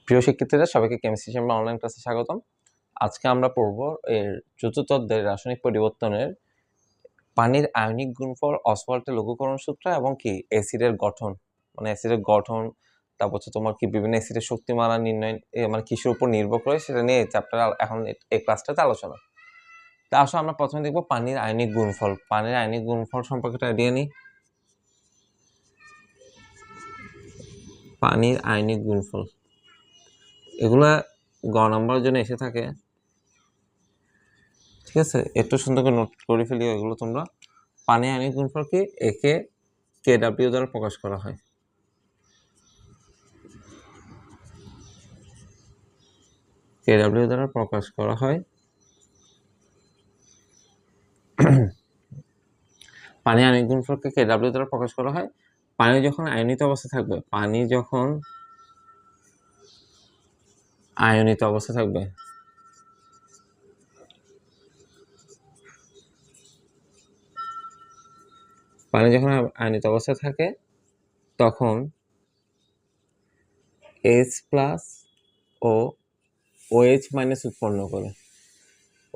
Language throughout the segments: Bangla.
প্রিয় শিক্ষার্থীরা, সবাইকে কেমিস্ট্রি চেম্বার অনলাইন ক্লাসে স্বাগতম। আজকে আমরা পড়ব এর চতুর্থ অধ্যায়ের রাসায়নিক পরিবর্তনের পানির আয়নিক গুণফল, অসওয়াল্টের লঘুকরণ সূত্র এবং কি অ্যাসিডের গঠন, মানে অ্যাসিডের গঠন, তারপর হচ্ছে তোমার কি বিভিন্ন অ্যাসিডের শক্তিমালা নির্ণয় মানে কিসের উপর নির্ভর করে সেটা নিয়ে চ্যাপ্টার এখন এই ক্লাসটাতে আলোচনা। তা আসো আমরা প্রথমে দেখব পানির আয়নিক গুণফল। পানির আয়নিক গুণফল সম্পর্কে একটা আইডিয়া নিই। পানির আয়নিক গুণফল এগুলা গ নাম্বারের জন্য এসে থাকে, ঠিক আছে? একটু সুন্দর করে নোট করে ফেলিও এগুলো তোমরা। পানির আয়নিক গুণফলকে একে কেডব্লিউ দ্বারা প্রকাশ করা হয়। কেডব্লিউ দ্বারা প্রকাশ করা হয়। পানি আয়নিক গুণফলকে কেডব্লিউ দ্বারা প্রকাশ করা হয় পানি যখন আয়নিত অবস্থা থাকবে। পানি যখন আয়নিত অবস্থা থাকবে, পানি যখন আয়নিত অবস্থায় থাকে তখন H প্লাস ও OH মাইনাস উৎপন্ন করে।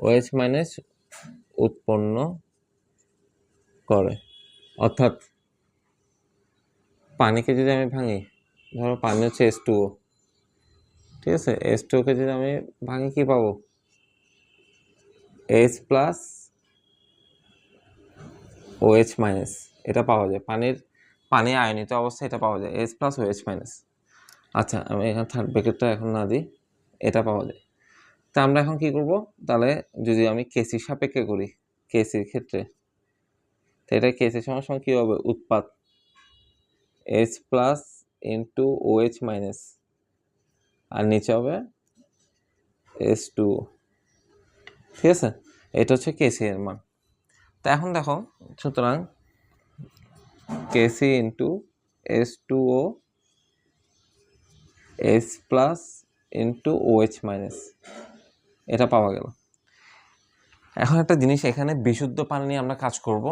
OH মাইনাস উৎপন্ন করে, অর্থাৎ পানিকে যদি আমি ভাঙি, ধরো পানি হচ্ছে H2O, ঠিক আছে? H2O কে যদি আমি ভাঙি কি পাবো? H প্লাস OH মাইনাস, এটা পাওয়া যায়। পানি আয়নিত অবস্থায় এটা পাওয়া যায়, H প্লাস OH মাইনাস। আচ্ছা, আমি এখানে থার্ড ব্র্যাকেটটা এখন না দিই, এটা পাওয়া যায়। তা আমরা এখন কি করব? তাহলে যদি আমি কেসির সাপেক্ষে করি, কেসির ক্ষেত্রে, তো এটা কেসির সমান সমান কি হবে? উৎপাদ H plus into OH minus, আর নিচে হবে H2O, ঠিক আছে? এটা হচ্ছে কেসি এর মান। তা এখন দেখো, সুতরাং KC into H2O H plus into OH minus, এটা পাওয়া গেল। এখন একটা জিনিস, এখানে বিশুদ্ধ পানি নিয়ে আমরা কাজ করব।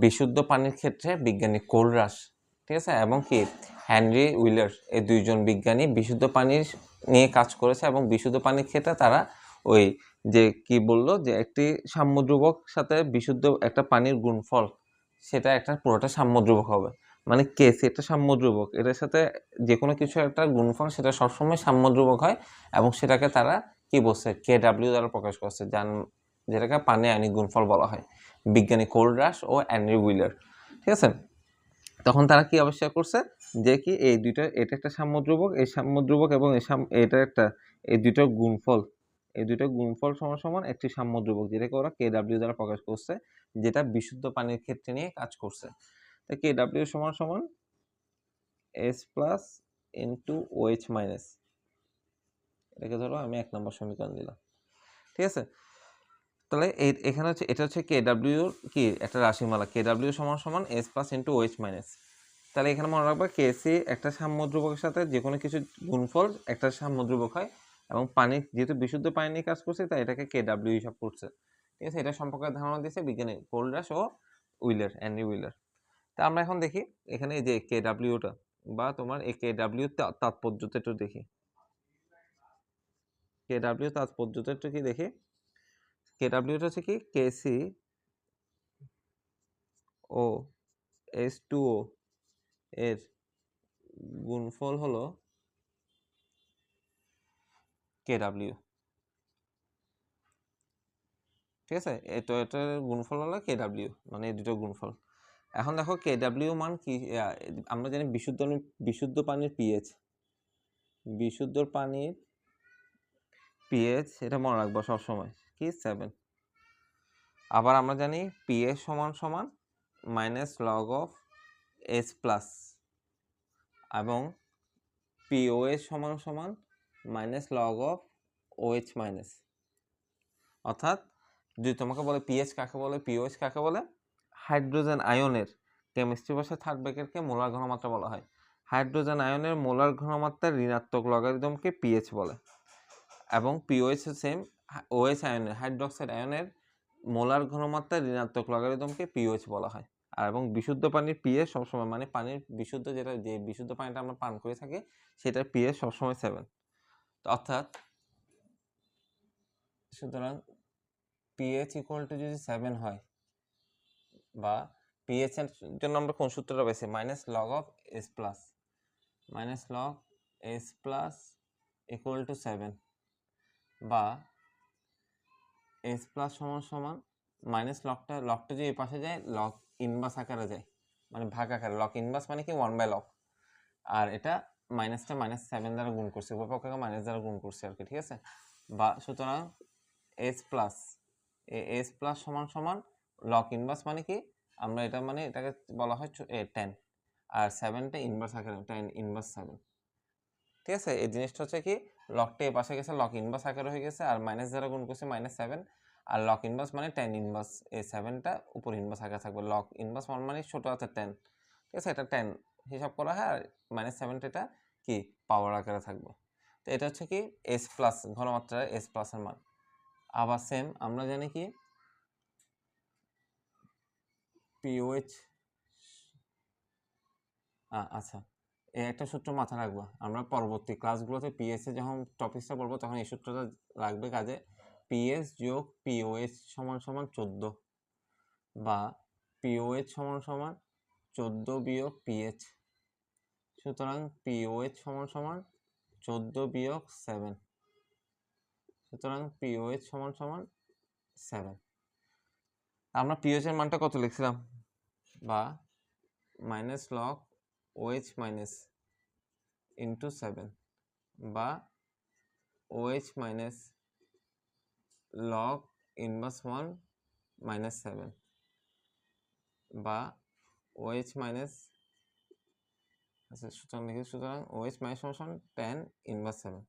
বিশুদ্ধ পানির ক্ষেত্রে বিজ্ঞানী কোলরাস, ঠিক আছে, এবং কি হেনরি উইলার, এই দুইজন বিজ্ঞানী বিশুদ্ধ পানির নিয়ে কাজ করেছে। এবং বিশুদ্ধ পানির ক্ষেত্রে তারা ওই যে কি বললো, যে একটি সাম্যদ্রুবক সাথে বিশুদ্ধ একটা পানির গুণফল, সেটা একটা পুরোটা সাম্যদ্রুবক হবে। মানে কেসি একটা সাম্যদ্রুবক, এটার সাথে যে কোনো কিছু একটা গুণফল সেটা সবসময় সাম্যদ্রুবক হয়, এবং সেটাকে তারা কি বলছে? কেডব্লিউ দ্বারা প্রকাশ করছে, যেটাকে পানি আয়নিক গুণফল বলা হয়। বিজ্ঞানী কোলরাস ও হেনরি উইলার, ঠিক আছে? তখন তারা কি আবিষ্কার করছে যে কি এই দুইটা, এটা একটা সাম্যদ্রুবক, এই সাম্যদ্রুবক এবং এটা একটা, এই দুইটার গুণফল, এই দুইটা গুণফল সমান সমান একটি সাম্যদ্রুবক, যেটাকে ওরা কেডব্লিউ দ্বারা প্রকাশ করছে, যেটা বিশুদ্ধ পানির ক্ষেত্রে নিয়ে কাজ করছে। তো কেডব্লিউ সমান সমান H plus into OH minus, এটাকে ধরো আমি 1 নম্বর সমীকরণ দিলাম, ঠিক আছে? তাহলে এখানে হচ্ছে, এটা হচ্ছে কেডব্লিউ কি একটা রাশিমালা, কেডব্লিউ সমান সমান H plus into OH minus. তাহলে এখানে মনে রাখবা কেসি একটা সাম্যদ্রুবকের সাথে যে কোনো কিছু গুণফল একটা সাম্যদ্রুবক হয়, এবং পানি যেহেতু বিশুদ্ধ পানি নিয়ে কাজ করছে তাই এটাকে কেডব্লিউ হিসাব করছে, ঠিক আছে? এটা সম্পর্কে ধারণা দিয়েছে বিজ্ঞানী কোলরাস ও উইলার, হেনরি উইলার। তা আমরা এখন দেখি এখানে এই যে কেডব্লিউটা বা তোমার এই কেডব্লিউ তাৎপর্যটা একটু দেখি। কেডব্লিউ তাৎপর্যটা একটু কি দেখি। কেডব্লিউটা হচ্ছে কি কেসি ও H2O এর গুণফল হলো কেডব্লিউ, ঠিক আছে? এটার গুণফল হলো কেডব্লিউ, মানে এই দুটো গুণফল। এখন দেখো কেডব্লিউ মান কি, আমরা জানি বিশুদ্ধ পানির পিএইচ, বিশুদ্ধ পানির পিএইচ এটা মনে রাখবো সবসময় কি 7। আবার আমরা জানি পিএইচ সমান সমান minus log of H plus, এবং পিওএইচ সমান সমান minus log of OH minus. অর্থাৎ যদি তোমাকে বলে পিএইচ কাকে বলে, পিওএইচ কাকে বলে, হাইড্রোজেন আয়নের কেমিস্ট্রি ভাষায় থার্ড ব্র্যাকেটকে মোলার ঘনমাত্রা বলা হয়। হাইড্রোজেন আয়নের মোলার ঘনমাত্রার ঋণাত্মক লগারিদমকে পিএইচ বলে, এবং পিওএইচ সেম ওএইচ আয়নের, হাইড্রোক্সাইড আয়নের মোলার ঘনমাত্রার ঋণাত্মক লগারিদমকে পিওএইচ বলা হয়। আর এবং বিশুদ্ধ পানির পিএইচ সবসময়, মানে পানির বিশুদ্ধ, যে বিশুদ্ধ পানিটা আমরা পান করে থাকি সেটার পিএইচ সবসময় 7। অর্থাৎ সুতরাং পিএইচ ইকুয়াল টু যদি 7 হয়, বা পিএইচ এর জন্য আমরা কোন সূত্রটা পেয়েছি, minus log of S plus, minus log S plus equal to 7, বা এস প্লাস সমান সমান মাইনাস লগটা যে এই পাশে যায় লগ ইনভার্স আকারে যায়, মানে ভাগ আকারে। লগ ইনভার্স মানে কি 1/log, আর এটা মাইনাসটা -7 দ্বারা গুণ করছে, উভয় পক্ষকে মাইনাস দ্বারা গুণ করছে আর কি, ঠিক আছে। বা সুতরাং এস প্লাস সমান সমান লগ ইনভার্স মানে কি, আমরা এটা মানে এটাকে বলা হয় 10, আর 7টা ইনভার্স আকারে, 10 ইনভার্স 7, ঠিক আছে। এই জিনিসটা হচ্ছে কি, লগটা এ পাশে গেছে লগ ইনভার্স আকারে হয়ে গেছে, আর মাইনাস দ্বারা গুণ করছে -7, আর লগ ইনভার্স মানে 10 ইনভার্স, এই 7টা উপর ইনভার্স আকারে থাকবে। লগ ইনভার্স মানে ছোট আছে 10, ঠিক আছে, এটা 10 হিসাব করা হয়, আর -7 এটা কি পাওয়ার আকারে থাকবে। তো এটা হচ্ছে কি এস প্লাস, ঘনমাত্রার এস প্লাসের মান। আবার সেম আমরা জানি কি পিওএইচ, আচ্ছা, এই একটা সূত্র মাথায় রাখবা, আমরা পরবর্তী ক্লাসগুলোতে পিএস এ যখন টপিকসটা পড়বো তখন এই সূত্রটা লাগবে কাজে। পিএস যোগ পিওএইচ সমান সমান 14, বা পিওএইচ সমান সমান 14 বিয়োগ পিএইচ। সুতরাং পিওএইচ সমান সমান 14 বিয়োগ 7, সুতরাং পিওএইচ সমান সমান 7। আমরা পিওএইচ এর মানটা কত লিখছিলাম, বা minus log OH minus into 7, বা OH মাইনাস লগ ইনভার্স 1 -7, বা OH মাইনাস, আচ্ছা সুতরাং লিখি, সুতরাং OH মাইনাস সমান 10 ইনভার্স 7,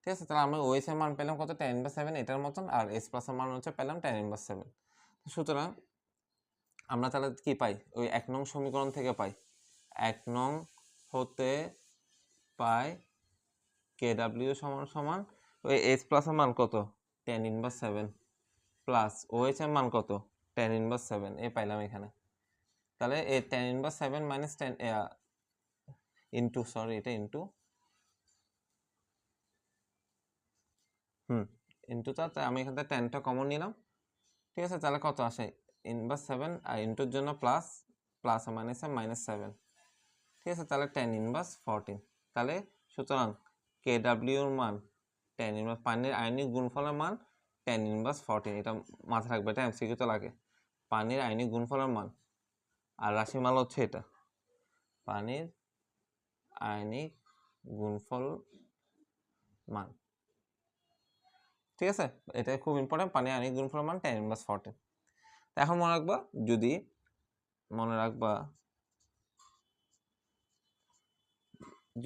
ঠিক আছে। তাহলে আমরা OH এর মান পেলাম কত, 10 ইনভার্স 7 এটার মতন, আর S প্লাস এর মান হচ্ছে পেলাম 10 ইনভার্স 7। সুতরাং আমরা তাহলে কি পাই, ওই 1 নং সমীকরণ থেকে পাই, 1 নং হতে পাই KW সমান সমান ওই S প্লাস এর মান কত, 10 ইনভার্স 7, প্লাস OH এর মান কত, 10 ইনভার্স 7, এ পাইলাম এখানে। তাহলে এই 10 ইনভার্স 7 মাইনাস 10 ইন্টু, সরি এটা ইন্টু, ইন্টুটা, তাই আমি এখান থেকে 10টা কমন নিলাম, ঠিক আছে। তাহলে কত আসে, ইনভার্স 7, আর ইন্টুর জন্য প্লাস, প্লাস মাইনাসে -7, ঠিক আছে। তাহলে 10 ইনভার্স 14। তাহলে সুতরাং KW এর মান 10 ইনভার্স, পানির আয়নিক গুণফলের মান 10 ইনভার্স 14, এটা মাথায় রাখবে, এটা এমসিকিউ তো লাগে। পানির আয়নিক গুণফলের মান, আর রাশিমাল হচ্ছে এটা, পানির আয়নিক গুণফল মান, ঠিক আছে। এটা খুব ইম্পর্টেন্ট, পানির আয়নিক গুণফল মান 10 ইনভার্স 14। এখন মনে রাখবা,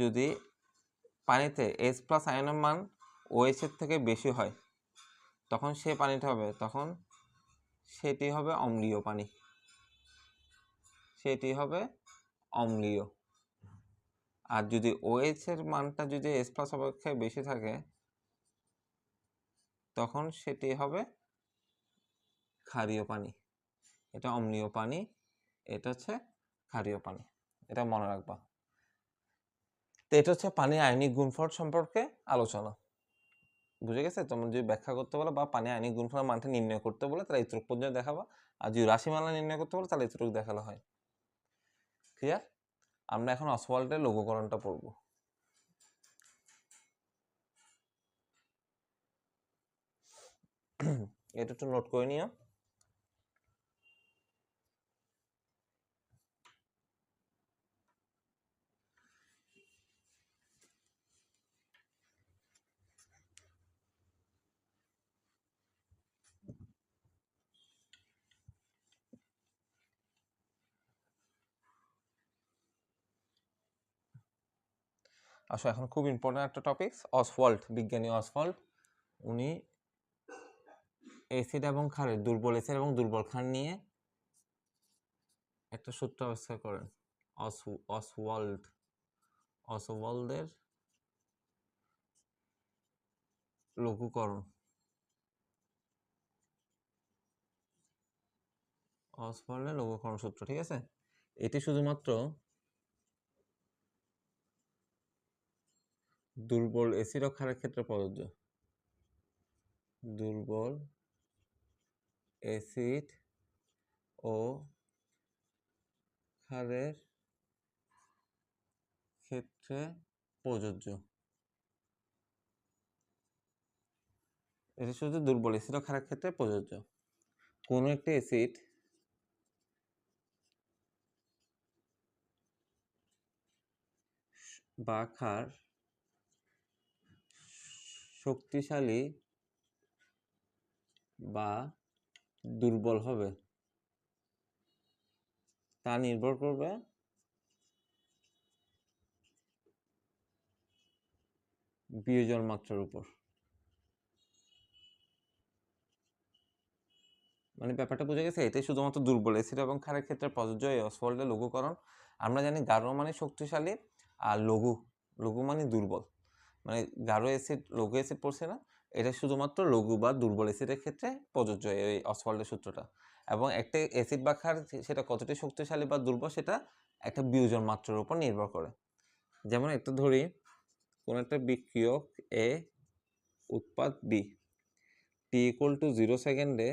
যদি পানিতে H প্লাস আয়নের মান OH এর থেকে বেশি হয়, তখন সেটি হবে অম্লীয় পানি, সেটি হবে অম্লীয়। আর যদি OH এর মানটা যদি H প্লাস অপেক্ষায় বেশি থাকে, তখন সেটি হবে ক্ষারীয় পানি। এটা অম্লীয় পানি, এটা হচ্ছে ক্ষারীয় পানি, এটা মনে রাখবা। তো এটা হচ্ছে পানির আয়নিক গুণফল সম্পর্কে আলোচনা, বুঝে গেছে। তোমরা যদি ব্যাখ্যা করতে বলো বা পানির আয়নিক গুণফলের মানটা নির্ণয় করতে বলে, তাহলে এইটুকু পর্যন্ত দেখাবা, আর যদি রাশিমালা নির্ণয় করতে বলো তাহলে এইটুকু দেখালে হয়। ক্লিয়ার? আমরা এখন অসওয়াল্ডের লঘুকরণটা পড়ব। এটা একটু নোট করে নিও। আসলে এখন খুব ইম্পর্টেন্ট একটা টপিক, অসওয়াল্ড, বিজ্ঞানী অসওয়াল্ড, উনি অ্যাসিড এবং ক্ষারের, দুর্বল অ্যাসিড এবং দুর্বল ক্ষার নিয়ে একটা সূত্র আবিষ্কার করেন। অসওয়াল্ডের লঘুকরণ, অসওয়াল্ডের লঘুকরণ সূত্র, ঠিক আছে। এটি শুধুমাত্র দুর্বল অ্যাসিড ও ক্ষারের ক্ষেত্রে প্রযোজ্য। দুর্বল অ্যাসিড ও ক্ষারের ক্ষেত্রে প্রযোজ্য। এটা শুধু দুর্বল অ্যাসিড ও ক্ষারের ক্ষেত্রে প্রযোজ্য। কোনো একটি অ্যাসিড বা ক্ষার শক্তিশালী বা দুর্বল হবে তা নির্ভর করবে বিয়োজন মাত্রার উপর। মানে ব্যাপারটা বুঝে গেছে? এটাই শুধুমাত্র দুর্বল অ্যাসিড এবং ক্ষারের ক্ষেত্রে প্রযোজ্য এই অসওয়াল্ডের লঘুকরণ। আমরা জানি গাঢ় মানে শক্তিশালী আর লঘু লঘু মানে দুর্বল। মানে গাঢ় অ্যাসিড লঘু অ্যাসিড পড়ছে না, এটা শুধুমাত্র লঘু বা দুর্বল অ্যাসিডের ক্ষেত্রে প্রযোজ্য এই অসওয়াল্ডের সূত্রটা। এবং একটা অ্যাসিড বা ক্ষার সেটা কতটি শক্তিশালী বা দুর্বল সেটা একটা বিয়োজন মাত্রার উপর নির্ভর করে। যেমন একটা ধরি, কোন একটা বিক্রিয়ক এ উৎপাদ বি, টি ইকুয়াল টু 0 সেকেন্ডে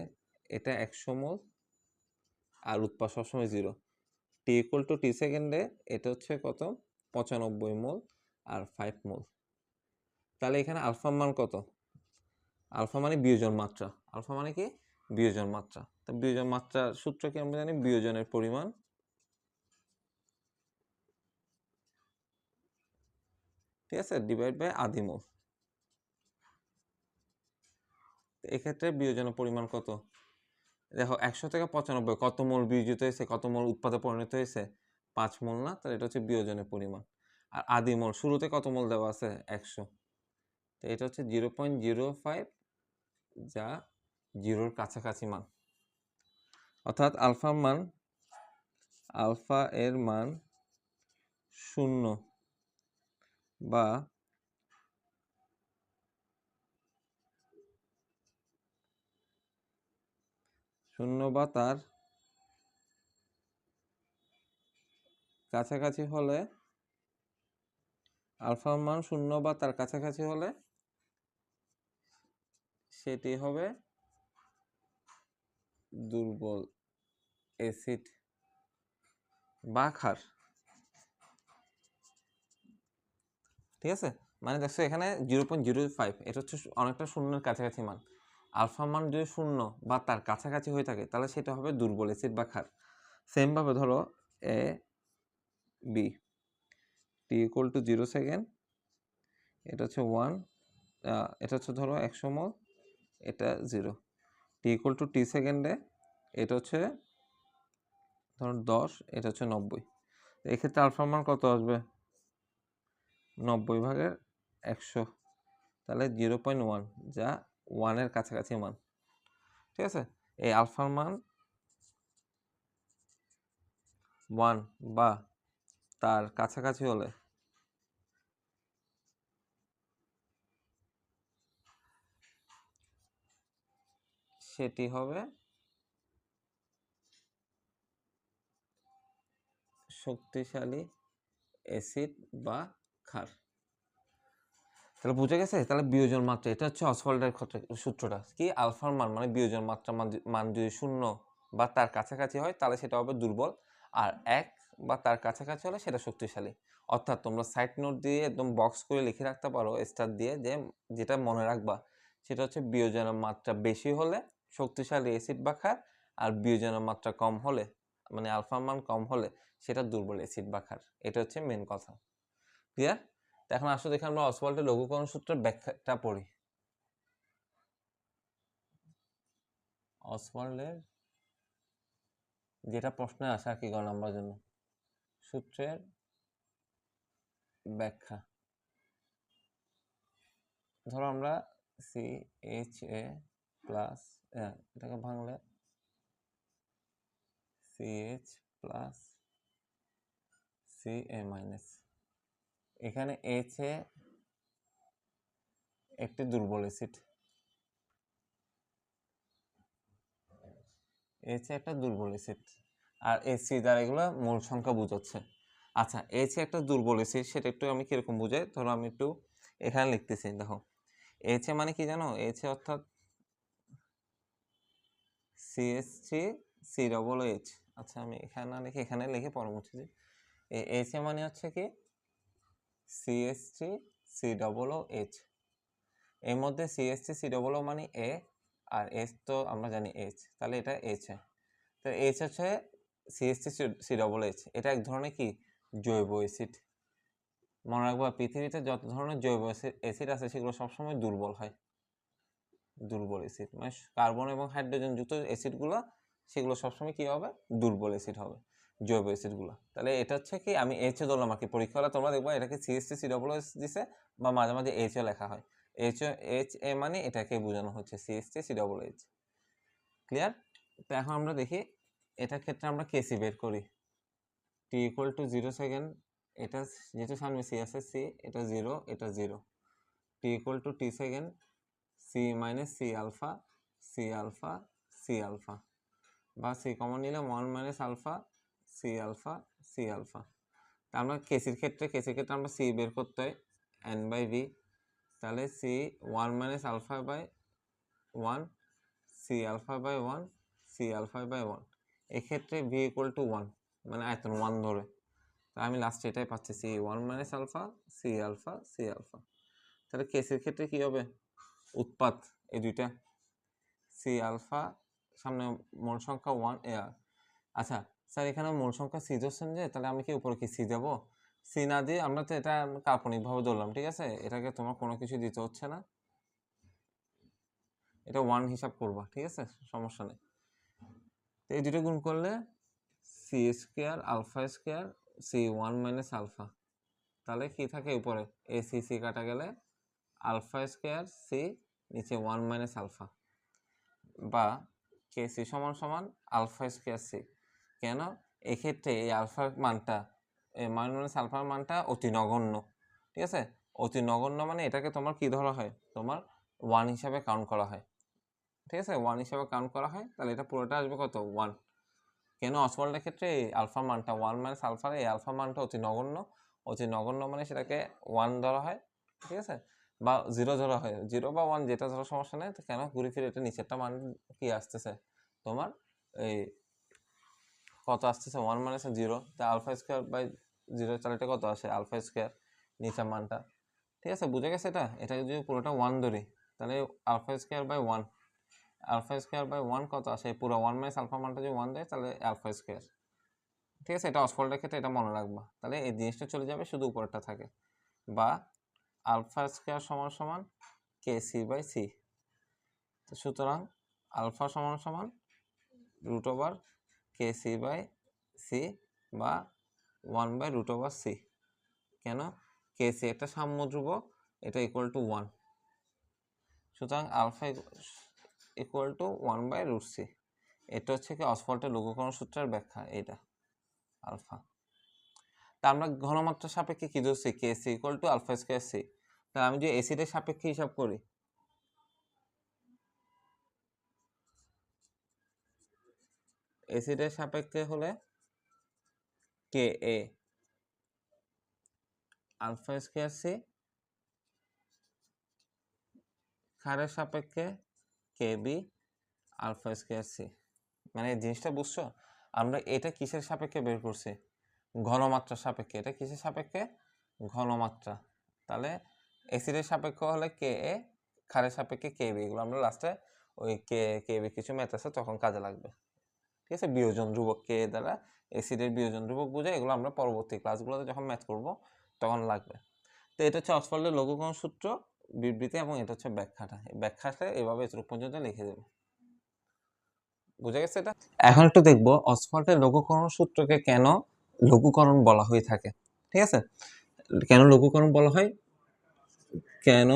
এটা 100 মোল আর উৎপাদ সবসময় 0। টি ইকুয়াল টু টি সেকেন্ডে এটা হচ্ছে কত? 95 মোল আর 5 মোল। তাহলে এখানে আলফা মান কত? আলফা মানে বিয়োজন মাত্রা। আলফা মানে কি? বিয়োজন মাত্রা। তো বিয়োজন মাত্রার সূত্র কি আমরা জানি? বিয়োজনের পরিমাণ ঠিক আছে ডিভাইড বাই আধি মোল। এক্ষেত্রে বিয়োজনের পরিমাণ কত? দেখো 100 থেকে 95 কত মোল বিয়োজিত হয়েছে, কত মোল উৎপাদে পরিণত হয়েছে? 5 মোল না? তাহলে এটা হচ্ছে বিয়োজনের পরিমাণ। আর আধি মোল শুরুতে কত মোল দেওয়া আছে? 100। তো এটা হচ্ছে 0.05, যা 0-র কাছাকাছি মান। অর্থাৎ আলফা এর মান 0 বা তার কাছাকাছি হলে, আলফার মান 0 বা তার কাছাকাছি হলে সেটি হবে দুর্বল অ্যাসিড বা ক্ষার। ঠিক আছে? মানে দেখছো এখানে 0.05 এটা হচ্ছে অনেকটা শূন্যের কাছাকাছি মান। আলফা মান যদি 0 বা তার কাছাকাছি হয়ে থাকে তাহলে সেটা হবে দুর্বল অ্যাসিড বা ক্ষার। সেম ভাবে ধরো A B, T equal to 0 second, এটা হচ্ছে 1, এটা হচ্ছে ধরো 100 মোল, এটা 0। টি ইকুয়াল টু টি সেকেন্ডে এটা হচ্ছে ধরো 10, এটা হচ্ছে 90। এক্ষেত্রে আলফার মান কত আসবে? 90/100, তাহলে 0.1, যা 1-এর কাছাকাছি মান। ঠিক আছে? এই আলফার মান 1 বা তার কাছাকাছি হলে সেটি হবে শক্তিশালী অ্যাসিড বা ক্ষার। তাহলে বুঝে গেছে? তাহলে বিয়োজন মাত্রা, এটা হচ্ছে অসওয়াল্ডের সূত্রটা কি? আলফার মান মানে বিয়োজন মাত্রা মান যদি 0 বা তার কাছাকাছি হয় তাহলে সেটা হবে দুর্বল, আর 1 বা তার কাছাকাছি হলে সেটা শক্তিশালী। অর্থাৎ তোমরা সাইড নোট দিয়ে একদম বক্স করে লিখে রাখতে পারো স্টার দিয়ে, যে যেটা মনে রাখবা সেটা হচ্ছে বিয়োজনের মাত্রা বেশি হলে শক্তিশালী অ্যাসিড বা ক্ষার, আর বিয়োজনের মাত্রা কম হলে মানে আলফার মান কম হলে সেটা দুর্বল অ্যাসিড বা ক্ষার। এটা হচ্ছে মেন কথা। ক্লিয়ার? এখন আসলে দেখে আমরা অসওয়াল্ডের লঘুকরণ সূত্রের ব্যাখ্যাটা পড়ি। অসওয়াল্ডের যেটা প্রশ্নে আসে আর কি গ নাম্বার জন্য, সূত্রের ব্যাখ্যা। ধরো আমরা CHA প্লাস, এটাকে ভাঙলে CH প্লাস CA মাইনাস, এখানে HA একটি দুর্বল অ্যাসিড, HA একটা দুর্বল অ্যাসিড, আর AC দ্বারা এগুলো মূল সংখ্যা বোঝাচ্ছে। আচ্ছা, HA একটা দুর্বল অ্যাসিড, সেটা একটু আমি কিরকম বুঝাই, ধরো আমি একটু এখানে লিখতেছি, দেখো এইচএ মানে কি জানো? এইচএ অর্থাৎ CH3COOH। আচ্ছা আমি এখানে না লিখে এখানে লিখে পরে মুছে দিই। এইচএ মানে হচ্ছে কি CH3COOH। এর মধ্যে CH3COO মানে এ, আর এস তো আমরা জানি এইচ, তাহলে এটা এইচএ। তো এইচ হচ্ছে CH3COOH। এটা এক ধরনের কি জৈব অ্যাসিড। মনে রাখবা পৃথিবীতে যত ধরনের জৈব অ্যাসিড আছে সেগুলো সবসময় দুর্বল হয়। দুর্বল অ্যাসিড মানে কার্বন এবং হাইড্রোজেন যুক্ত অ্যাসিডগুলো সেগুলো সবসময় কি হবে? দুর্বল অ্যাসিড হবে, জৈব অ্যাসিডগুলো। তাহলে এটা হচ্ছে কি, আমি এইচও ধরলাম আর কি, পরীক্ষা হলে তোমরা দেখবা এটাকে CH3COOH দিছে বা মাঝে মাঝে এইচও লেখা হয়। এইচএ মানে এটাকে বোঝানো হচ্ছে CH3COOH। ক্লিয়ার? তো এখন আমরা দেখি এটার ক্ষেত্রে আমরা কেসি বের করি। t=0 সেকেন্ড, এটা যেহেতু সামনে সি আছে সি, এটা 0, এটা 0। t=t second, c minus c alpha, c alpha, c alpha, বা c কমন নিলে 1 minus alpha, c alpha, c alpha. তা আমরা কেসির ক্ষেত্রে আমরা c বের করতে হয় n/v। তাহলে c 1 minus alpha by 1, c alpha by 1, c alpha by 1। এক্ষেত্রে v = 1 মানে আয়তন 1 ধরে। তা আমি লাস্টে এটাই পাচ্ছি, c 1 minus alpha, c alpha, c alpha. তাহলে কেসের ক্ষেত্রে কি হবে? উৎপাদ এই দুইটা, সি আলফা, সামনে মূল সংখ্যা 1 এর। আচ্ছা স্যার এখানে মূল সংখ্যা সি ধরছেন যে, তাহলে আমি কি উপরে কি সি দেবো? সি না দিয়ে আমরা তো এটা কাল্পনিকভাবে ধরলাম, ঠিক আছে? এটাকে তোমার কোনো কিছু দিতে হচ্ছে না, এটা 1 হিসাব করবা, ঠিক আছে? সমস্যা নেই। তো এই দুটো গুণ করলে C square alpha square C 1 minus alpha, তাহলে কি থাকে উপরে? এ সি সি কাটা গেলে আলফা স্কোয়ার সি, নিচে 1 মাইনাস আলফা, বা কে সি সমান সমান আলফা স্কোয়ার সি। কেন? এক্ষেত্রে এই আলফার মানটা, মাইনাস আলফার মানটা অতি নগণ্য, ঠিক আছে? অতি নগণ্য মানে এটাকে তোমার কি ধরা হয়? তোমার 1 হিসাবে কাউন্ট করা হয়, ঠিক আছে? 1 হিসাবে কাউন্ট করা হয়, তাহলে এটা পুরোটা আসবে কত? 1। কেন? অসওয়াল্ডের ক্ষেত্রে এই আলফা মানটা 1 মাইনাস আলফার এই আলফা মানটা অতি নগণ্য। অতি নগণ্য মানে সেটাকে 1 ধরা হয়, ঠিক আছে? বা 0 ধরা হয়, 0 বা 1 যেটা ধরো সমস্যা নেই। তো কেন ঘুরে ফিরে এটা নিচেরটা মান কি আসতেছে তোমার? এই কত আসতেছে? 1 মাইনাস 0, তা আলফা স্কোয়ার বাই 0, তাহলে এটা কত আসে? আলফা স্কোয়ার নিচের মানটা, ঠিক আছে? বুঝে গেছে? এটা যদি পুরোটা 1 ধরি তাহলে alpha square by 1, alpha square by 1 কত আসে? পুরো 1 মাইনাস আলফা মানটা যদি 1 দেয় তাহলে আলফা স্কোয়ার, ঠিক আছে? এটা অসফল্টের ক্ষেত্রে এটা মনে রাখবা, তাহলে এই জিনিসটা চলে যাবে, শুধু উপরেরটা থাকে। বা আলফা স্কোয়ার সমান সমান কে সি বাই সি। তো সুতরাং আলফা সমান সমান √ওভার কে সি বাই সি, বা 1/√c। কেন? কে সি একটা সাম্য ধ্রুবক, এটা = 1, সুতরাং আলফা = 1/√c। এটা হচ্ছে কি অসফল্টের লঘুকরণ সূত্রের ব্যাখ্যা, এইটা আলফা। তা আমরা ঘনমাত্রার সাপেক্ষে কি ধরছি? K C = alpha square C. তা আমি যদি অ্যাসিডের সাপেক্ষে হিসাব করি, অ্যাসিডের সাপেক্ষে হলে কে এ আলফা স্কোয়ার সি, ক্ষারের সাপেক্ষে K B alpha square C. মানে এই জিনিসটা বুঝছো? আমরা এটা কিসের সাপেক্ষে বের করছি? ঘনমাত্রার সাপেক্ষে। এটা কিসের সাপেক্ষে? ঘনমাত্রা। তাহলে অ্যাসিডের সাপেক্ষে হলে কে এ, ক্ষারের সাপেক্ষে কে বি। এগুলো আমরা লাস্টে ওই কে বি কিছু ম্যাথ আছে তখন কাজে লাগবে, ঠিক আছে? বিয়োজন ধ্রুবক কে দ্বারা অ্যাসিডের বিয়োজন ধ্রুবক বোঝায়, এগুলো আমরা পরবর্তী ক্লাসগুলোতে যখন ম্যাথ করব তখন লাগবে। তো এটা হচ্ছে অসফল্টের লঘুকরণ সূত্র বিবৃতি, এবং এটা হচ্ছে ব্যাখ্যাটা। ব্যাখ্যাটা এভাবে এতটুকু পর্যন্ত লিখে দেবে, বুঝে গেছে এটা? এখন একটু দেখবো অসফল্টের লঘুকরণ সূত্রকে কেন লঘুকরণ বলা হয়ে থাকে, ঠিক আছে? কেন লঘুকরণ বলা হয়, কেন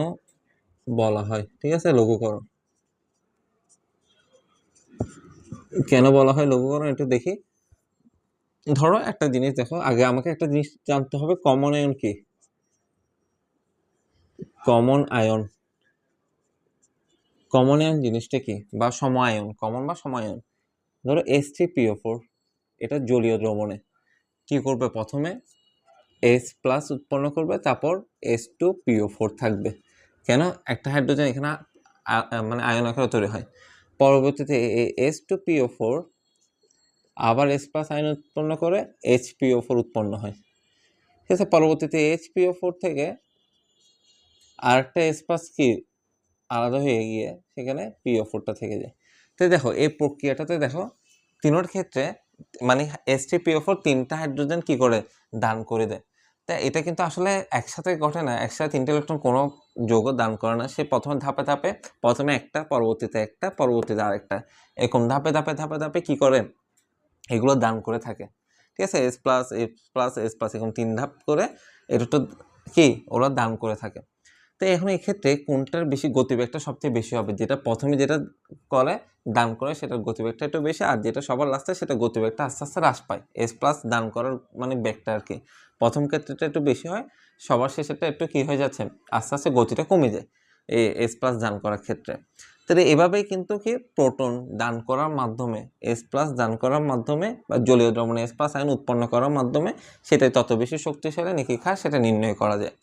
বলা হয়, ঠিক আছে? লঘুকরণ কেন বলা হয় লঘুকরণ, একটু দেখি। ধরো একটা জিনিস দেখো, আগে আমাকে একটা জিনিস জানতে হবে, কমন আয়ন কি? কমন আয়ন, কমন আয়ন জিনিসটা কি? বা সম আয়ন, কমন বা সম আয়ন। ধরো H3PO4, এটা জলীয় দ্রবণে কি করবে? প্রথমে H+ উৎপন্ন করবে, তারপর H2PO4 থাকবে। কেন? একটা হাইড্রোজেন এখানে মানে আয়ন আকারে তৈরি হয়, পরবর্তীতে H2PO4 আবার H+ আয়ন উৎপন্ন করে HPO4 উৎপন্ন হয়। ঠিক আছে, পরবর্তীতে HPO4 থেকে আরেকটা H+ কি আলাদা হয়ে গিয়ে সেখানে PO4টা থেকে যায়। তো দেখো এই প্রক্রিয়াটাতে দেখো তিনোর ক্ষেত্রে মানে H3PO4 তিনটা হাইড্রোজেন কি করে দান করে দেয়। তা এটা কিন্তু আসলে একসাথে ঘটে না, একসাথে তিনটা ইলেকট্রন কোনো যৌগ দান করে না। সে প্রথমে ধাপে ধাপে প্রথমে একটা, পরবর্তীতে একটা, পরবর্তীতে আরেকটা, এরকম ধাপে ধাপে ধাপে ধাপে কি করে এগুলো দান করে থাকে। ঠিক আছে, H+, H+, এরকম 3 ধাপ করে এটা তো কি ওরা দান করে থাকে। তো এখন এই ক্ষেত্রে কোনটার বেশি গতিবেগটা সবচেয়ে বেশি হবে? যেটা প্রথমে যেটা করে দান করে সেটার গতিবেগটা একটু বেশি, আর যেটা সবার লাস্টে সেটা গতিবেগটা আস্তে আস্তে হ্রাস পায়। H+ দান করার মানে বেগটা আর কি প্রথম ক্ষেত্রেটা একটু বেশি হয়, সবার শেষেরটা একটু কি হয়ে যাচ্ছে আস্তে আস্তে গতিটা কমে যায় এই H+ দান করার ক্ষেত্রে। তাহলে এভাবেই কিন্তু কি প্রোটন দান করার মাধ্যমে, H+ দান করার মাধ্যমে বা জলীয় দ্রবণে H+ আয়ন উৎপন্ন করার মাধ্যমে সেটাই তত বেশি শক্তিশালী নাকি ক্ষার সেটা নির্ণয় করা যায়।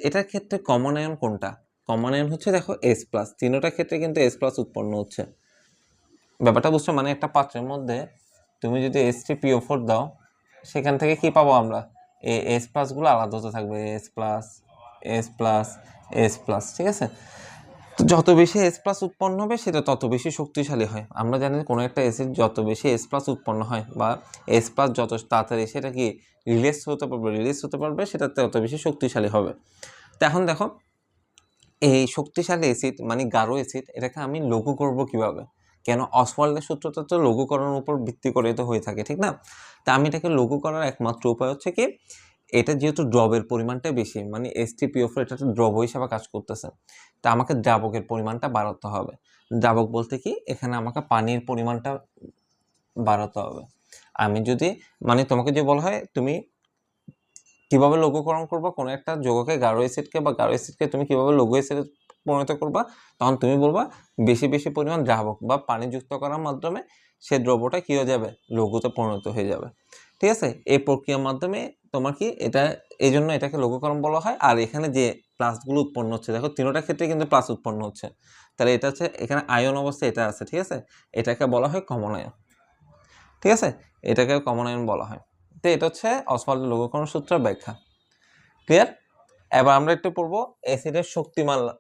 এটার ক্ষেত্রে কমন আয়ন কোনটা? কমন আয়ন হচ্ছে দেখো H+, তিনোটার ক্ষেত্রে কিন্তু H+ উৎপন্ন হচ্ছে। ব্যাপারটা বুঝছো? মানে একটা পাত্রের মধ্যে তুমি যদি H3PO4 দাও, সেখান থেকে কি পাবো আমরা? এই H+ গুলো আলাদা হতে থাকবে, H+, ঠিক আছে? তো যত বেশি H+ উৎপন্ন হবে সেটা তত বেশি শক্তিশালী হয়। আমরা জানি কোনো একটা অ্যাসিড যত বেশি H+ উৎপন্ন হয় বা H+ যত তাড়াতাড়ি সেটা কি রিলিজ হতে পারবে সেটা তত বেশি শক্তিশালী হবে। তো এখন দেখো এই শক্তিশালী অ্যাসিড মানে গাঢ় অ্যাসিড, এটাকে আমি লঘু করব কিভাবে? কেন? অসওয়াল্ডের সূত্রটা তো লঘুকরণের উপর ভিত্তি করে তো হয়ে থাকে, ঠিক না? তা আমি এটাকে লঘু করার একমাত্র উপায় হচ্ছে কি, এটা যেহেতু দ্রবের পরিমাণটা বেশি, মানে H3PO4 এটা তো দ্রব হিসাবে কাজ করতেছে, তা আমাকে দ্রাবকের পরিমাণটা বাড়াতে হবে। দ্রাবক বলতে কি, এখানে আমাকে পানির পরিমাণটা বাড়াতে হবে। আমি যদি মানে তোমাকে যে বলা হয় তুমি কিভাবে লঘুকরণ করবা কোনো একটা যৌগকে, গাঢ় অ্যাসিডকে বা গাঢ় অ্যাসিডকে তুমি কিভাবে লঘু অ্যাসিডে পরিণত করবা, তখন তুমি বলবা বেশি বেশি পরিমাণ দ্রাবক বা পানি যুক্ত করার মাধ্যমে সে দ্রব্যটা কি হয়ে যাবে, লঘুতে পরিণত হয়ে যাবে। ঠিক আছে, এই প্রক্রিয়ার মাধ্যমে তোমার কি এটা, এই জন্য এটাকে লঘুকরণ বলা হয়। আর এখানে যে প্লাসগুলো উৎপন্ন হচ্ছে, দেখো তিনোটার ক্ষেত্রে কিন্তু প্লাস উৎপন্ন হচ্ছে, তাহলে এটা হচ্ছে এখানে আয়ন অবস্থায় এটা আছে। ঠিক আছে, এটাকে বলা হয় কমন আয়ন। ঠিক আছে, এটাকে কমন আয়ন বলা হয়। তো এটা হচ্ছে অসওয়াল্ডের লঘুকরণ সূত্র ব্যাখ্যা। ক্লিয়ার? এবার আমরা একটু পড়বো অ্যাসিডের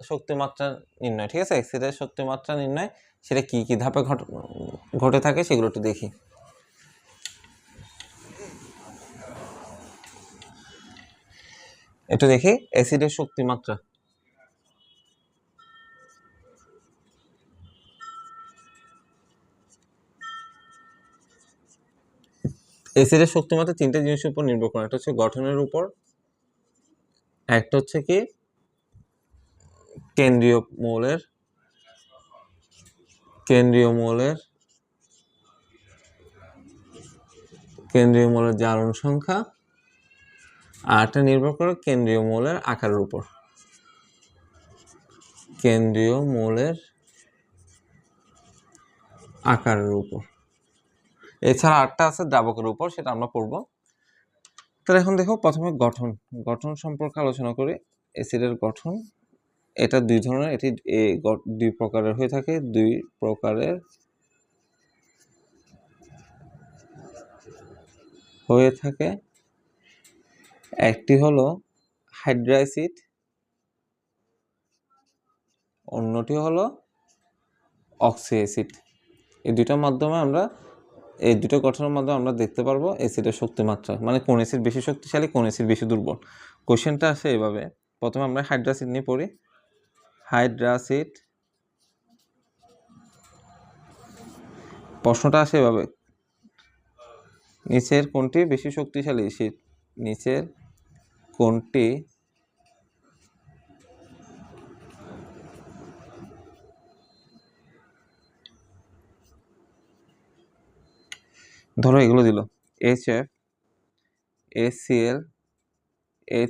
শক্তিমাত্রা নির্ণয়। ঠিক আছে, অ্যাসিডের শক্তিমাত্রা নির্ণয় সেটা কি কি ধাপে ঘটে থাকে সেগুলো একটু দেখি। একটু দেখি অ্যাসিডের শক্তিমাত্রা। অ্যাসিডের শক্তিমাত্রা তিনটা জিনিসের উপর নির্ভর করে, একটা হচ্ছে গঠনের উপর, একটা হচ্ছে কি কেন্দ্রীয় মৌলের জারণ সংখ্যা, আর একটা নির্ভর করে কেন্দ্রীয় মৌলের আকারের উপর। এছাড়া আরেকটা আছে দ্রাবকের উপর, সেটা আমরা পড়বো। তাহলে এখন দেখো প্রথমে গঠন সম্পর্কে আলোচনা করি। অ্যাসিডের গঠন এটা দুই ধরনের, এটি দুই প্রকারের হয়ে থাকে। একটি হলো হাইড্রা অ্যাসিড, অন্যটি হলো অক্সি অ্যাসিড। এই দুইটার মাধ্যমে আমরা, এই দুটো গঠনের মাধ্যমে আমরা দেখতে পারবো অ্যাসিডের শক্তিমাত্রা, মানে কোন অ্যাসিড বেশি শক্তিশালী, কোন অ্যাসিড বেশি দুর্বল। কোশ্চেনটা আসে এভাবে, প্রথমে আমরা হাইড্রা অ্যাসিড নিয়ে পড়ি। হাইড্রা অ্যাসিড, প্রশ্নটা আসে এভাবে, নিচের কোনটি বেশি শক্তিশালী অ্যাসিড? নিচের কোনটি ধরো এগুলো দিল HF, HCl,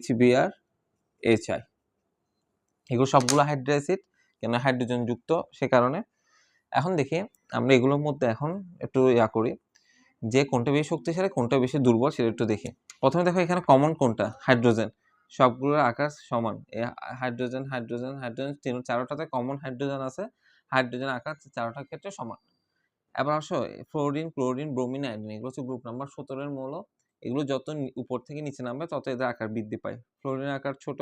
HBr, HI, এগুলো সবগুলো হাইড্রা অ্যাসিড, কেন হাইড্রোজেন যুক্ত সে কারণে। এখন দেখি আমরা এগুলোর মধ্যে এখন একটু করি যে কোনটা বেশি শক্তিশালী কোনটা বেশি দুর্বল সেটা একটু দেখি। প্রথমে দেখো এখানে কমন কোনটা, হাইড্রোজেন, সবগুলোর আকার সমান, হাইড্রোজেন হাইড্রোজেন হাইড্রোজেন চারোটাতে কমন হাইড্রোজেন আছে, হাইড্রোজেন আকার চারোটার ক্ষেত্রে সমান। এবার আসো ফ্লোরিন ক্লোরিন ব্রোমিন আয়োডিন, এগুলো হচ্ছে গ্রুপ নাম্বার 17 মৌল। এগুলো যত উপর থেকে নিচে নামবে তত এদের আকার বৃদ্ধি পায়। ফ্লোরিনের আকার ছোট,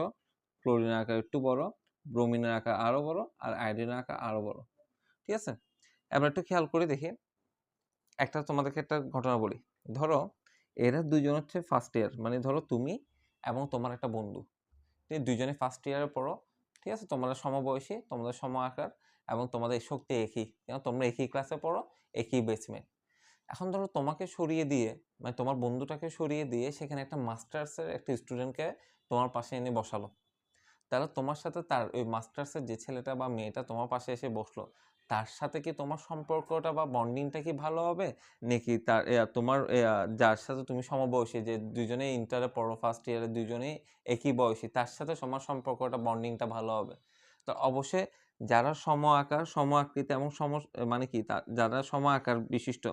ক্লোরিনের আকার একটু বড়, ব্রোমিনের আকার আরো বড়, আর আয়োডিনের আকার আরো বড়। ঠিক আছে, এবার একটু খেয়াল করে দেখি, তোমাদেরকে একটা ঘটনা বলি। ধরো এরা দুজন হচ্ছে ফার্স্ট ইয়ার, মানে ধরো তুমি এবং তোমার একটা বন্ধু, তুমি দুজনে ফার্স্ট ইয়ারে পড়ো। ঠিক আছে, তোমরা সমবয়সী, তোমাদের সম আকার এবং তোমাদের শক্তি একই, তোমরা একই ক্লাসে পড়ো, একই বেসমেন্ট। এখন ধরো তোমাকে সরিয়ে দিয়ে, মানে তোমার বন্ধুটাকে সরিয়ে দিয়ে সেখানে একটা মাস্টার্সের একটা স্টুডেন্টকে তোমার পাশে এনে বসালো। তাহলে তোমার সাথে তার ওই মাস্টার্সের যে ছেলেটা বা মেয়েটা তোমার পাশে এসে বসলো, তার সাথে কি তোমার সম্পর্কটা বা বন্ডিংটা কি ভালো হবে, নাকি তার তোমার যার সাথে তুমি সমবয়সী, যে দুজনেই ইন্টারে পড়ো ফার্স্ট ইয়ারে, দুজনেই একই বয়সী, তার সাথে তোমার সম্পর্কটা বন্ডিংটা ভালো হবে? তো অবশ্যই যারা সম আকার সম আকৃতি এবং মানে কি যারা সম আকার বিশিষ্ট,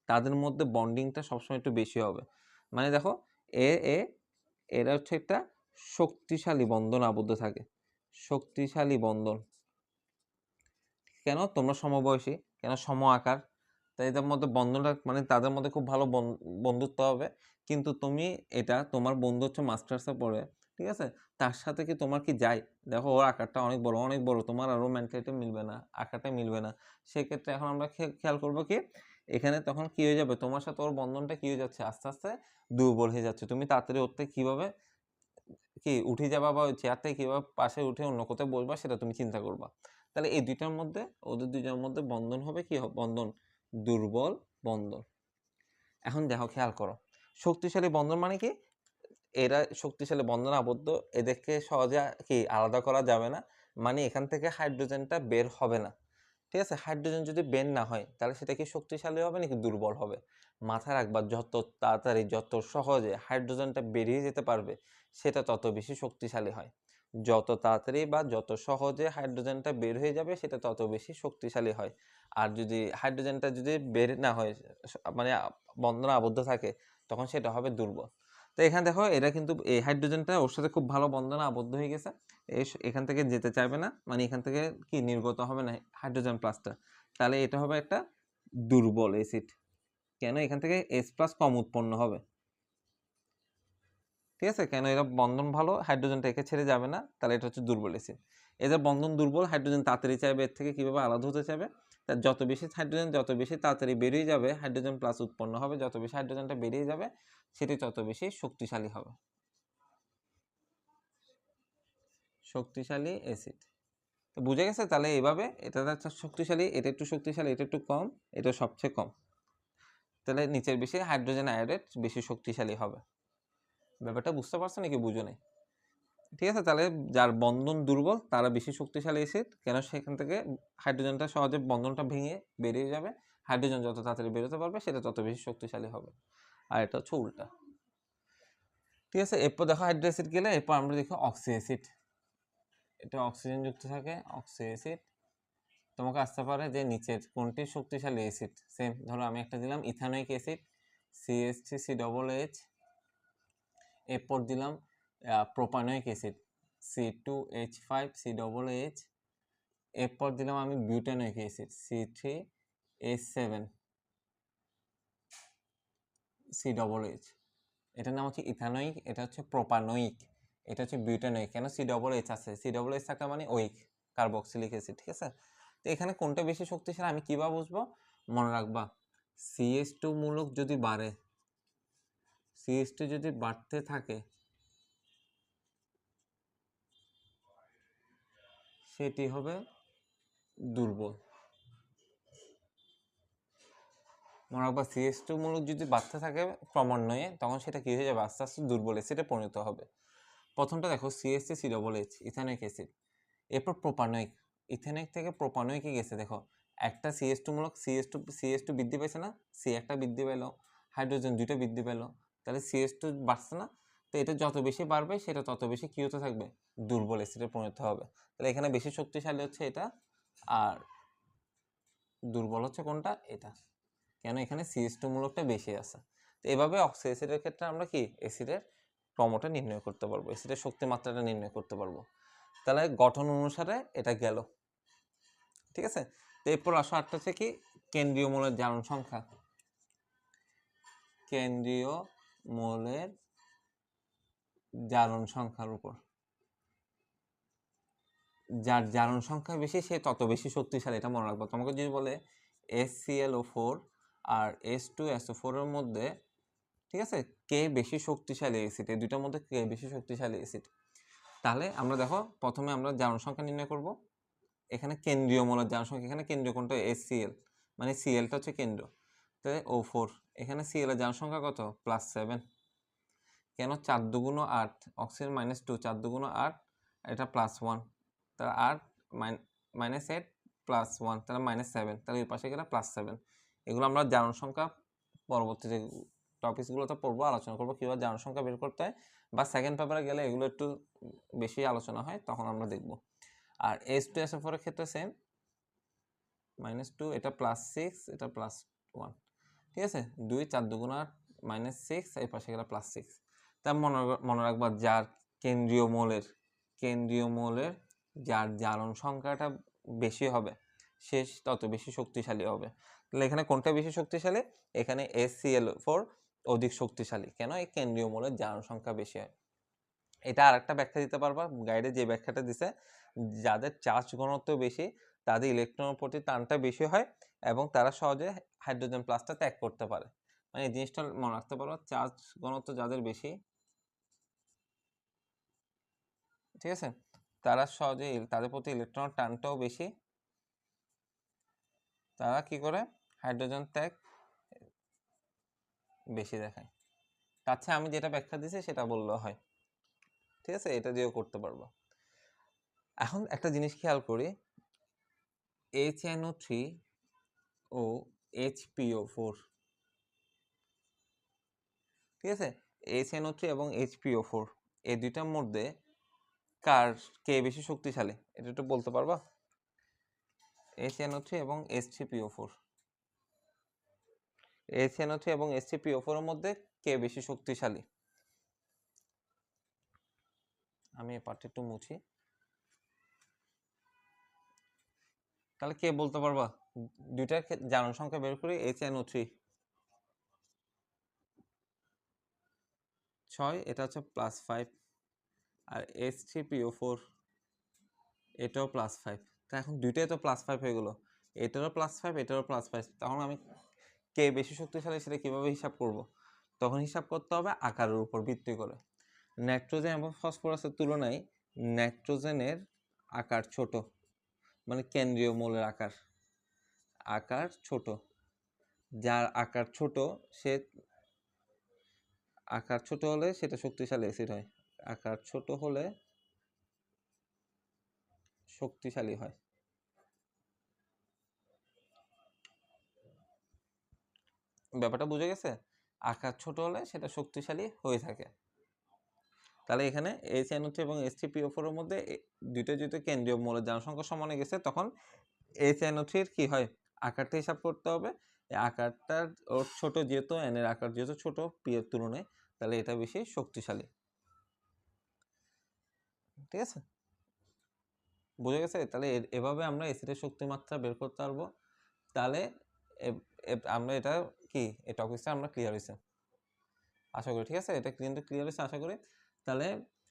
তাদের মধ্যে বন্ডিংটা সবসময় একটু বেশি হবে। মানে দেখো এ এ এরা হচ্ছে একটা শক্তিশালী বন্ধন আবদ্ধ থাকে, শক্তিশালী বন্ধন। কেন? তোমরা সমবয়সী, কেন সম আকার, তাই এদের মধ্যে বন্ধনটা, মানে তাদের মধ্যে খুব ভালো বন্ধুত্ব হবে। কিন্তু তুমি এটা তোমার বন্ধু হচ্ছে মাস্টার্সে পড়ে, ঠিক আছে, তার সাথে কি তোমার কি যায়? দেখো ওর আকারটা অনেক বড় অনেক বড়, তোমার আরো মেন্টালিটি মিলবে না, আকারটা মিলবে না। সেক্ষেত্রে এখন আমরা খেয়াল করবো কি, এখানে তখন কি হয়ে যাবে, তোমার সাথে ওর বন্ধনটা কি হয়ে যাচ্ছে, আস্তে আস্তে দুর্বল হয়ে যাচ্ছে। তুমি তাড়াতাড়ি ওর থেকে কিভাবে কি উঠে যাবা, বা ওই চেয়ার থেকে কিভাবে পাশে উঠে অন্য কোথাও বসবা, সেটা তুমি চিন্তা করবা। তাহলে এই দুইটার মধ্যে, ওদের দুইটার মধ্যে বন্ধন হবে কি বন্ধন, দুর্বল বন্ধন। এখন দেখো খেয়াল করো, শক্তিশালী বন্ধন মানে কি, এরা শক্তিশালী বন্ধন আবদ্ধ, এদেরকে সহজে কি আলাদা করা যাবে না, মানে এখান থেকে হাইড্রোজেনটা বের হবে না। ঠিক আছে, হাইড্রোজেন যদি বের না হয় তাহলে সেটা কি শক্তিশালী হবে নাকি দুর্বল হবে? মাথায় রাখবা, যত তাড়াতাড়ি যত সহজে হাইড্রোজেনটা বেরিয়ে যেতে পারবে সেটা তত বেশি শক্তিশালী হয়। যত তাড়াতাড়ি বা যত সহজে হাইড্রোজেনটা বের হয়ে যাবে সেটা তত বেশি শক্তিশালী হয়। আর যদি হাইড্রোজেনটা যদি বের না হয়, মানে বন্ধনে আবদ্ধ থাকে, তখন সেটা হবে দুর্বল। তো এখানে দেখো এরা কিন্তু এই হাইড্রোজেনটা ওর সাথে খুব ভালো বন্ধনে আবদ্ধ হয়ে গেছে, এখান থেকে যেতে চাইবে না, মানে এখান থেকে কি নির্গত হবে না হাইড্রোজেন প্লাসটা, তাহলে এটা হবে একটা দুর্বল অ্যাসিড। কেন? এখান থেকে H+ কম উৎপন্ন হবে। ঠিক আছে, কেন? এরা বন্ধন ভালো, হাইড্রোজেনটা একে ছেড়ে যাবে না, তাহলে এটা হচ্ছে দুর্বল অ্যাসিড। এদের বন্ধন দুর্বল, হাইড্রোজেন তাড়াতাড়ি চাইবে, এর থেকে কিভাবে আলাদা হতে চাইবে, তার যত বেশি হাইড্রোজেন যত বেশি তাড়াতাড়ি বেরিয়ে যাবে, হাইড্রোজেন প্লাস উৎপন্ন হবে, যত বেশি হাইড্রোজেনটা বেরিয়ে যাবে সেটি তত বেশি শক্তিশালী হবে, শক্তিশালী অ্যাসিড। তো বুঝে গেছে? তাহলে এইভাবে এটা হচ্ছে শক্তিশালী, এটা একটু শক্তিশালী, এটা একটু কম, এটা সবচেয়ে কম, তাহলে নিচের বেশি হাইড্রোজেন আয়োডাইড বেশি শক্তিশালী হবে। ব্যাপারটা বুঝতে পারছো নাকি বুঝো নাই? ঠিক আছে, তাহলে যার বন্ধন দুর্বল তারা বেশি শক্তিশালী অ্যাসিড, কেন? সেখান থেকে হাইড্রোজেনটা সহজে বন্ধনটা ভেঙে বেরিয়ে যাবে, হাইড্রোজেন যত তাড়াতাড়ি বেরোতে পারবে সেটা তত বেশি শক্তিশালী হবে। আর এটা হচ্ছে উল্টা। ঠিক আছে, এরপর দেখো হাইড্রো অ্যাসিড গেলে এরপর আমরা দেখো অক্সি অ্যাসিড। এটা অক্সিজেন যুক্ত থাকে, অক্সি অ্যাসিড। তোমাকে আসতে পারে যে নিচের কোনটি শক্তিশালী অ্যাসিড, সেম ধরো আমি একটা দিলাম ইথানোয়িক অ্যাসিড, CH3CH, এরপর দিলাম প্রোপানোয়িক অ্যাসিড, C2H5CH, এরপর দিলাম আমি বিউটানোয়িক অ্যাসিড, C3H7CH। এটার নাম হচ্ছে ইথানোয়িক, এটা হচ্ছে প্রোপানোয়িক, এটা হচ্ছে বিউটানোয়িক। কেন? CH আছে, CH থাকা মানে ওইক, কার্বক্সিলিক অ্যাসিড। ঠিক আছে, তো এখানে কোনটা বেশি শক্তিশালী আমি কিভাবে বুঝবো? মনে রাখবা, CH2 মূলক যদি বাড়ে, CH2 যদি বাড়তে থাকে, সেটি হবে দুর্বল। মনে রাখবা, CH2 মূলক যদি বাড়তে থাকে ক্রমান্বয়ে, তখন সেটা কি হয়ে যাবে? আস্তে আস্তে দুর্বল অ্যাসিডে পরিণত হবে। প্রথমটা দেখো CH3CH, ইথানোয়িক অ্যাসিড। এরপর প্রোপানোয়িক, ইথানোয়িক থেকে প্রোপানোয়িকে গেছে। দেখো একটা CH2 মূলক, CH2 বৃদ্ধি পেয়েছে না, সি একটা বৃদ্ধি পেল, হাইড্রোজেন দুইটা বৃদ্ধি পেল, তাহলে CH2 বাড়ছে না, তো এটা যত বেশি বাড়বে সেটা তত বেশি কি হতে থাকবে? দুর্বল অ্যাসিডে পরিণত হবে। তাহলে এখানে বেশি শক্তিশালী হচ্ছে এটা, আর দুর্বল হচ্ছে কোনটা? এটা। কেন? এখানে CH2 মূলকটা বেশি আছে। তো এভাবে অক্সি অ্যাসিডের ক্ষেত্রে আমরা কি অ্যাসিডের ক্রমটা নির্ণয় করতে পারবো, অ্যাসিডের শক্তি মাত্রাটা নির্ণয় করতে পারবো। তাহলে গঠন অনুসারে এটা গেল, ঠিক আছে। তো এরপর আসো আরেকটা হচ্ছে কি কেন্দ্রীয় মৌলের জারণ সংখ্যা। কেন্দ্রীয় মৌলের জারণ সংখ্যার উপর, যার জারণ সংখ্যা বেশি সে তত বেশি শক্তিশালী, এটা মনে রাখবো। তোমাকে যদি বলে HClO4 আর H2SO4 এর মধ্যে, ঠিক আছে, কে বেশি শক্তিশালী অ্যাসিড, এই দুইটার মধ্যে কে বেশি শক্তিশালী অ্যাসিড, তাহলে আমরা দেখো প্রথমে আমরা জারণ সংখ্যা নির্ণয় করব। এখানে কেন্দ্রীয় মৌলের জারণ সংখ্যা, এখানে কেন্দ্রীয় কোনটা HCl, মানে Clটা হচ্ছে কেন্দ্র, তাহলে O4, এখানে Cl এর জারণ সংখ্যা কত +7, কেন 4 2 8, অক্সিজেন -2, 4 2 8, এটা +1, তাহলে 8 -8 +1, তাহলে -7, তাহলে এই পাশে গেলে +7। এগুলো আমরা জারণ সংখ্যা পরবর্তী যে টপিকসগুলোতে পড়বো, আলোচনা করবো কীভাবে জারণ সংখ্যা বের করতে হয়, বা সেকেন্ড পেপারে গেলে এগুলো একটু বেশি আলোচনা হয়, তখন আমরা দেখব। আর H2SO4 এর ক্ষেত্রে সেম, -2, এটা +6, এটা +1, ঠিক আছে। 2 4 2 8, -6, এই পাশে গেলে +6। তা মনে রাখবা যার কেন্দ্রীয় মৌলের যার জারণ সংখ্যাটা বেশি হবে সে তত বেশি শক্তিশালী হবে। তাহলে এখানে কোনটা বেশি শক্তিশালী, এখানে HClO4 অধিক শক্তিশালী, কেন এই কেন্দ্রীয় মৌলের জারণ সংখ্যা বেশি হয়। এটা আর একটা ব্যাখ্যা দিতে পারবা গাইডে, যে ব্যাখ্যাটা দিছে, যাদের চার্জ ঘনত্ব বেশি তাদের ইলেকট্রনের প্রতি টানটা বেশি হয় এবং তারা সহজে হাইড্রোজেন প্লাসটা ত্যাগ করতে পারে। মানে এই জিনিসটা মনে রাখতে পারো, চার্জ ঘনত্ব যাদের বেশি, ঠিক আছে, তারা সহজে তাদের প্রতি ইলেকট্রনের টানটাও বেশি, তারা কি করে হাইড্রোজেন ত্যাগ বেশি দেখায়। তার আমি যেটা ব্যাখ্যা দিছি সেটা বললেও হয়, ঠিক আছে, এটা দিয়েও করতে পারবো। এখন একটা জিনিস খেয়াল করি, HNO3 ও HPO4, ঠিক আছে, HNO3 এবং HPO4 এই দুইটার মধ্যে কে বেশি শক্তিশালী, এটা একটু বলতে পারবা? HNO3 এবং H3PO4, HNO3 এবং H3PO4 এর মধ্যে কে বেশি শক্তিশালী? আমি এই পার্টটা একটু মুছি। তাহলে কে বলতে পারবা? দুইটার জারণ সংখ্যা বের করি। HNO3 6, এটা হচ্ছে +5, আর H3PO4 এটাও +5। তা এখন দুইটাই তো +5 হয়ে গেল, এটারও +5, এটারও +5। তখন আমি কে বেশি শক্তিশালী সেটা কিভাবে হিসাব করব? তখন হিসাব করতে হবে আকারের উপর ভিত্তি করে। নাইট্রোজেন এবং ফসফরাসের তুলনায় নাইট্রোজেনের আকার ছোট, মানে কেন্দ্রীয় মৌলের আকার ছোট। যার আকার ছোট হলে সেটা শক্তিশালী অ্যাসিড হয়, আকার ছোট হলে শক্তিশালী হয়। ব্যাপারটা বুঝে গেছে? আকার ছোট হলে সেটা শক্তিশালী হয়ে থাকে। তাহলে এখানে HNO3 এবং H3PO4 এর মধ্যে দুইটা যেহেতু কেন্দ্রীয় মৌলের জারণ সংখ্যা সমান হয়ে গেছে, তখন HNO3 এর কি হয়, আকারটা হিসাব করতে হবে। এই আকারটার ওর ছোট, যেহেতু N এর আকার যেহেতু ছোট P এর তুলনায়, তাহলে এটা বেশি শক্তিশালী, ঠিক আছে, বুঝে গেছে? তাহলে এভাবে আমরা অ্যাসিডের শক্তিমাত্রা বের করতে পারবো। তাহলে আমরা এটা কি এই টপিকটা আমরা ক্লিয়ার হয়েছে আশা করি, ঠিক আছে, এটা কিন্তু ক্লিয়ার হয়েছে আশা করি। তাহলে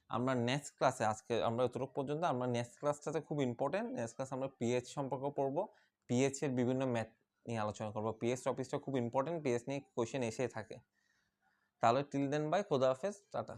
আমরা নেক্সট ক্লাসে, আজকে আমরা এতটুকু পর্যন্ত, আমরা নেক্সট ক্লাসটাতে খুব ইম্পর্টেন্ট, নেক্সট ক্লাস আমরা পিএইচ সম্পর্কে পড়বো, পিএইচ এর বিভিন্ন ম্যাথ নিয়ে আলোচনা করবো। পিএইচ টপিকটা খুব ইম্পর্টেন্ট, পিএইচ নিয়ে কোয়েশ্চেন এসে থাকে। তাহলে টিল দেন বাই, খোদা হাফেজ, টাটা।